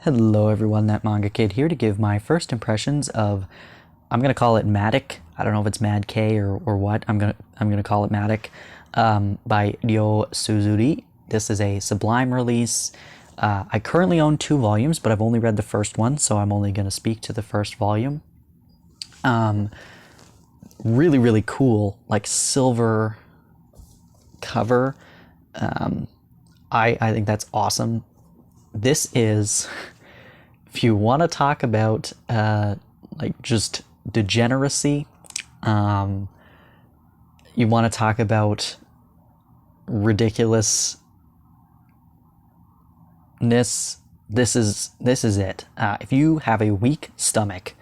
Hello everyone, that Manga Kid here to give my first impressions of, I'm gonna call it MADK. I don't know if it's MADK or what. I'm gonna call it MADK, by Ryo Suzuri. This is a Sublime release. I currently own 2 volumes, but I've only read the first one, so I'm only gonna speak to the first volume. Really, really cool, like silver cover. I think that's awesome. This is, if you want to talk about like just degeneracy, you want to talk about ridiculousness, this is it. If you have a weak stomach,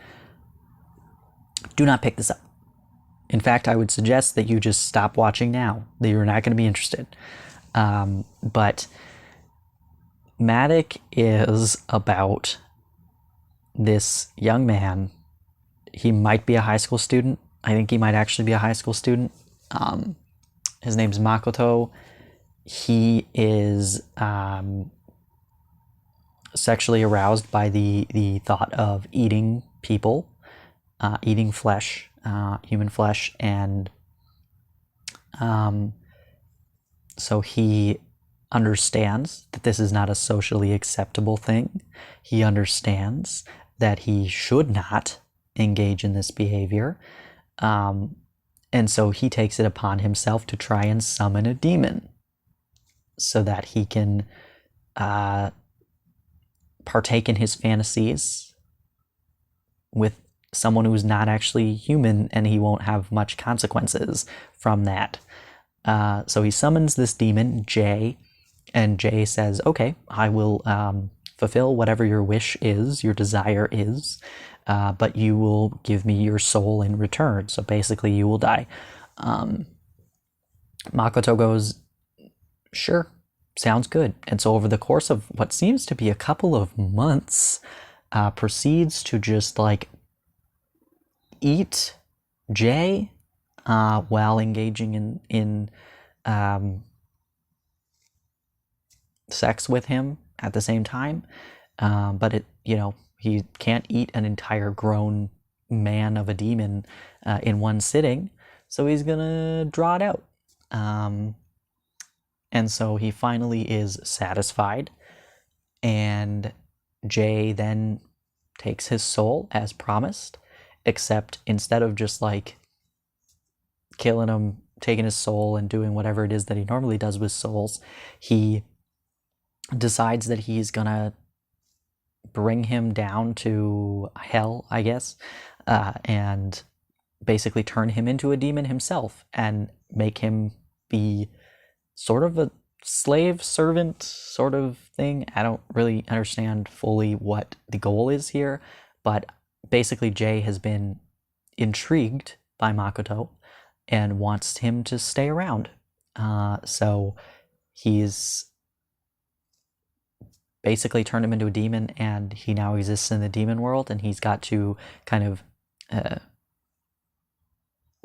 do not pick this up. In fact, I would suggest that you just stop watching now, that you're not going to be interested. But MADK is about this young man. He might be a high school student. I think he might actually be a high school student. His name's Makoto. He is sexually aroused by the thought of eating people, eating flesh, human flesh, and so he understands that this is not a socially acceptable thing. He understands that he should not engage in this behavior. And so he takes it upon himself to try and summon a demon so that he can partake in his fantasies with someone who's not actually human, and he won't have much consequences from that. So he summons this demon, Jay, and Jay says, okay, I will fulfill whatever your wish is, your desire is, but you will give me your soul in return. So basically you will die. Makoto goes, sure, sounds good. And so over the course of what seems to be a couple of months, proceeds to just like eat Jay while engaging in sex with him at the same time. But he can't eat an entire grown man of a demon in one sitting, so he's gonna draw it out. And so he finally is satisfied, and Jay then takes his soul as promised, except instead of just like killing him, taking his soul and doing whatever it is that he normally does with souls, he decides that he's gonna bring him down to hell, I guess, and basically turn him into a demon himself and make him be sort of a slave servant sort of thing. I don't really understand fully what the goal is here, but basically Jay has been intrigued by Makoto and wants him to stay around. So he's basically turned him into a demon, and he now exists in the demon world, and he's got to kind of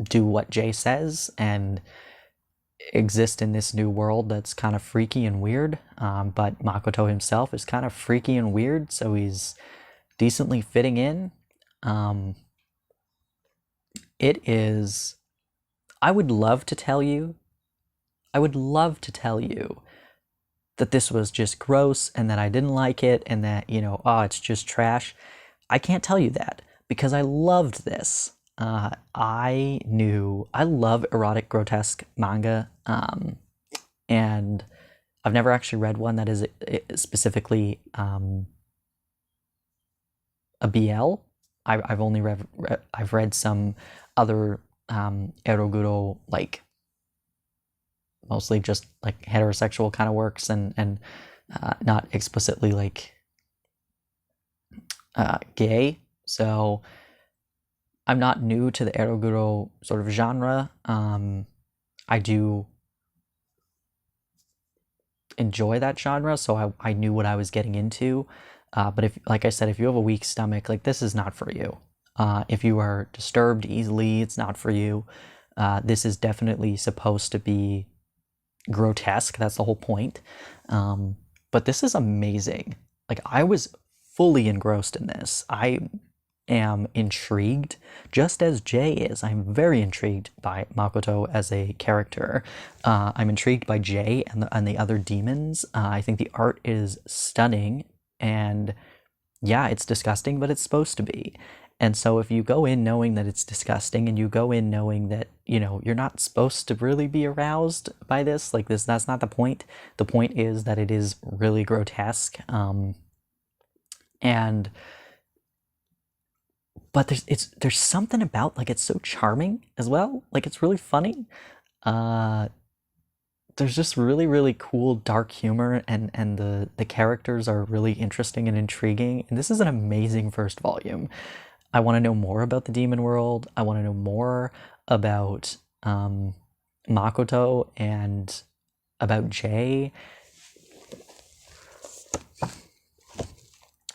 do what Jay says and exist in this new world that's kind of freaky and weird. But Makoto himself is kind of freaky and weird, so he's decently fitting in. It is, I would love to tell you that this was just gross and that I didn't like it and that, it's just trash. I can't tell you that because I loved this. I love erotic grotesque manga, and I've never actually read one that is specifically a BL. I've only I've read some other eroguro, like mostly just like heterosexual kind of works, and not explicitly like gay. So I'm not new to the eroguro sort of genre. I do enjoy that genre, so I knew what I was getting into. But if, like I said, if you have a weak stomach, like this is not for you. If you are disturbed easily, it's not for you. This is definitely supposed to be grotesque. That's the whole point. But this is amazing. Like, I was fully engrossed in this. I am intrigued, just as Jay is. I'm very intrigued by Makoto as a character. I'm intrigued by Jay and the other demons. I think the art is stunning, and yeah, it's disgusting, but it's supposed to be. And so if you go in knowing that it's disgusting, and you go in knowing that, you know, you're not supposed to really be aroused by this, like this, that's not the point. The point is that it is really grotesque. And but there's something about, like, it's so charming as well. Like, it's really funny. There's just really, really cool dark humor, and the characters are really interesting and intriguing. And this is an amazing first volume. I want to know more about the demon world. I want to know more about Makoto and about Jay.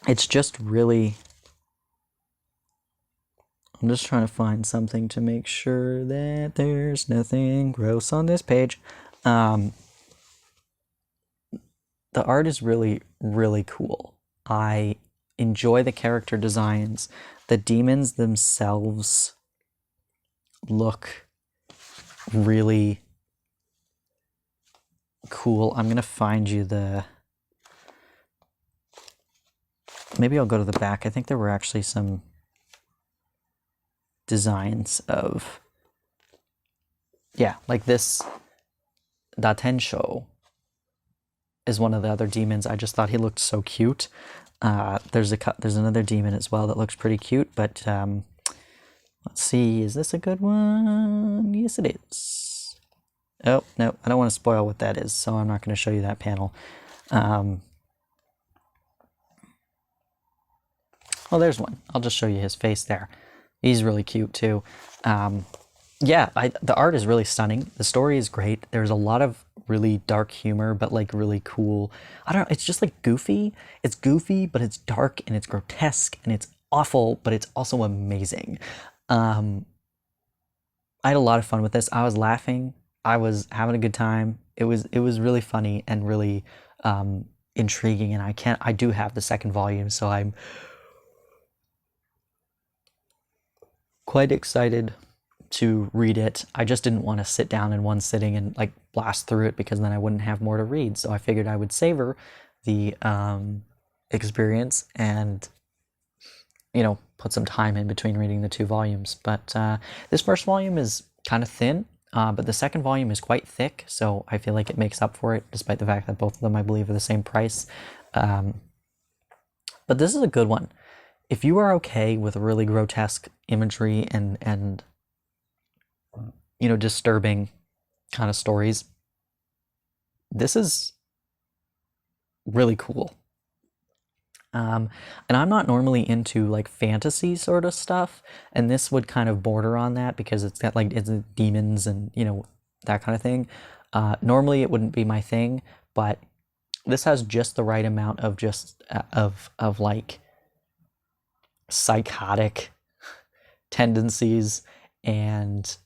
It's just really... I'm just trying to find something to make sure that there's nothing gross on this page. The art is really, really cool. I enjoy the character designs. The demons themselves look really cool. I'm gonna find you the... Maybe I'll go to the back. I think there were actually some designs of... Yeah, like this Datensho is one of the other demons. I just thought he looked so cute. There's another demon as well that looks pretty cute, but let's see, is this a good one? Yes, it is. Oh, no, I don't want to spoil what that is, so I'm not going to show you that panel. Oh, there's one. I'll just show you his face there. He's really cute too. Yeah, the art is really stunning. The story is great. There's a lot of really dark humor, but like really cool. I don't know, it's just like goofy. It's goofy, but it's dark and it's grotesque and it's awful, but it's also amazing. I had a lot of fun with this. I was laughing. I was having a good time. It was really funny and really intriguing, and I do have the second volume, so I'm quite excited to read it. I just didn't want to sit down in one sitting and like blast through it, because then I wouldn't have more to read. So I figured I would savor the experience and, you know, put some time in between reading the two volumes. But this first volume is kind of thin, but the second volume is quite thick, so I feel like it makes up for it, despite the fact that both of them, I believe, are the same price. But this is a good one. If you are okay with really grotesque imagery and you know, disturbing kind of stories, this is really cool. And I'm not normally into like fantasy sort of stuff, and this would kind of border on that, because it's got like, it's demons and, you know, that kind of thing. Normally it wouldn't be my thing, but this has just the right amount of just of like psychotic tendencies and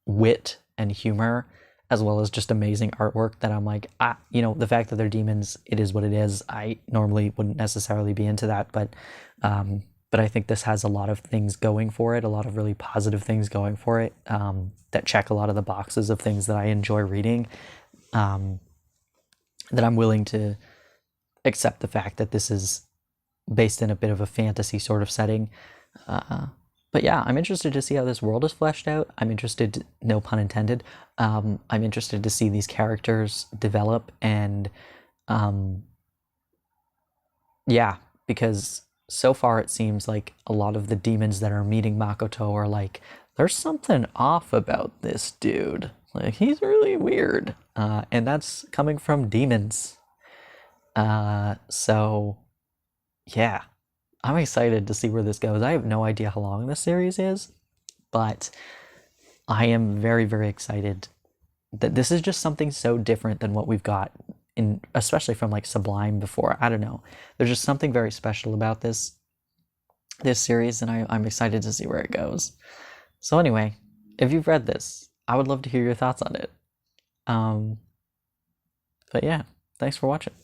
wit and humor, as well as just amazing artwork, that I'm like, you know, the fact that they're demons, it is what it is. I normally wouldn't necessarily be into that, but I think this has a lot of things going for it, a lot of really positive things going for it, that check a lot of the boxes of things that I enjoy reading, that I'm willing to accept the fact that this is based in a bit of a fantasy sort of setting. But yeah, I'm interested to see how this world is fleshed out. I'm interested, no pun intended, I'm interested to see these characters develop, and yeah, because so far it seems like a lot of the demons that are meeting Makoto are like, there's something off about this dude. Like, he's really weird. And that's coming from demons. So yeah, I'm excited to see where this goes. I have no idea how long this series is, but I am very, very excited that this is just something so different than what we've got in, especially from like Sublime before. I don't know. There's just something very special about this series, and I'm excited to see where it goes. So anyway, if you've read this, I would love to hear your thoughts on it. But yeah, thanks for watching.